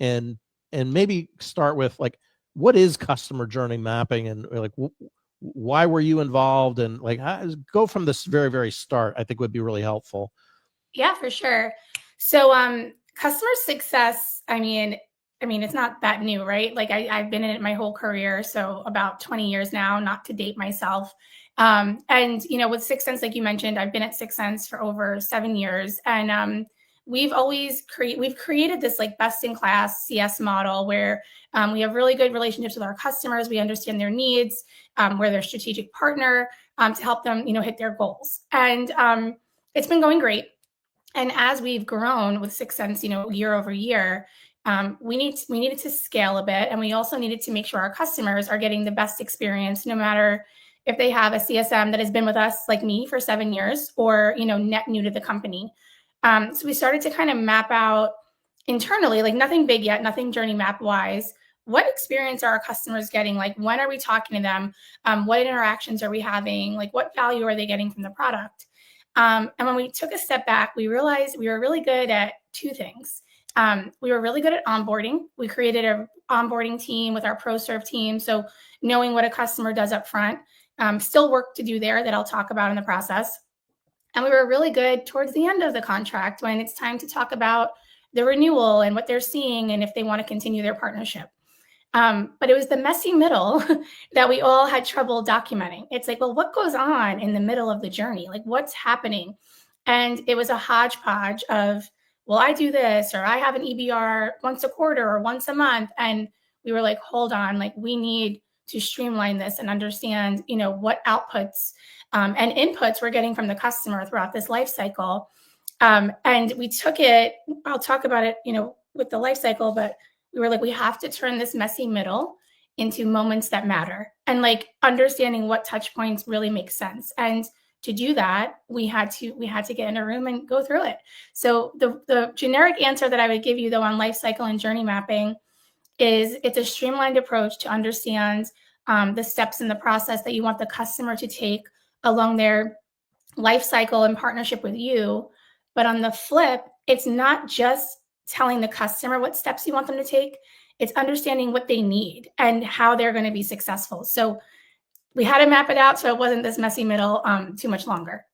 and maybe start with like, what is customer journey mapping, and like why were you involved, and like go from this very, very start, I think would be really helpful. Yeah, for sure. So customer success, I mean, it's not that new, right? Like I've been in it my whole career, so about 20 years now, not to date myself. And with Sixth Sense, like you mentioned, I've been at Sixth Sense for over 7 years, and we've created this like best in class CS model where we have really good relationships with our customers. We understand their needs. We're their strategic partner to help them, hit their goals, and it's been going great. And as we've grown with Sixth Sense, year over year, we needed to scale a bit, and we also needed to make sure our customers are getting the best experience, no matter if they have a CSM that has been with us, like me, for 7 years, or net new to the company. So we started to kind of map out internally, like nothing big yet, nothing journey map wise. What experience are our customers getting? Like, when are we talking to them? What interactions are we having? Like, what value are they getting from the product? And when we took a step back, we realized we were really good at two things. We were really good at onboarding. We created an onboarding team with our ProServe team. So knowing what a customer does up front, still work to do there that I'll talk about in the process. And we were really good towards the end of the contract when it's time to talk about the renewal and what they're seeing and if they want to continue their partnership. But it was the messy middle that we all had trouble documenting. It's like, well, what goes on in the middle of the journey? Like, what's happening? And it was a hodgepodge of, well, I do this, or I have an EBR once a quarter or once a month. And we were like, hold on, like, we need to streamline this and understand, what outputs and inputs we're getting from the customer throughout this life cycle. And we took it, I'll talk about it, with the life cycle, but we were like, we have to turn this messy middle into moments that matter, and like understanding what touch points really make sense. And to do that, we had to get in a room and go through it. So the generic answer that I would give you, though, on life cycle and journey mapping is it's a streamlined approach to understand the steps in the process that you want the customer to take along their life cycle in partnership with you. But on the flip, it's not just telling the customer what steps you want them to take. It's understanding what they need and how they're going to be successful. So we had to map it out so it wasn't this messy middle too much longer.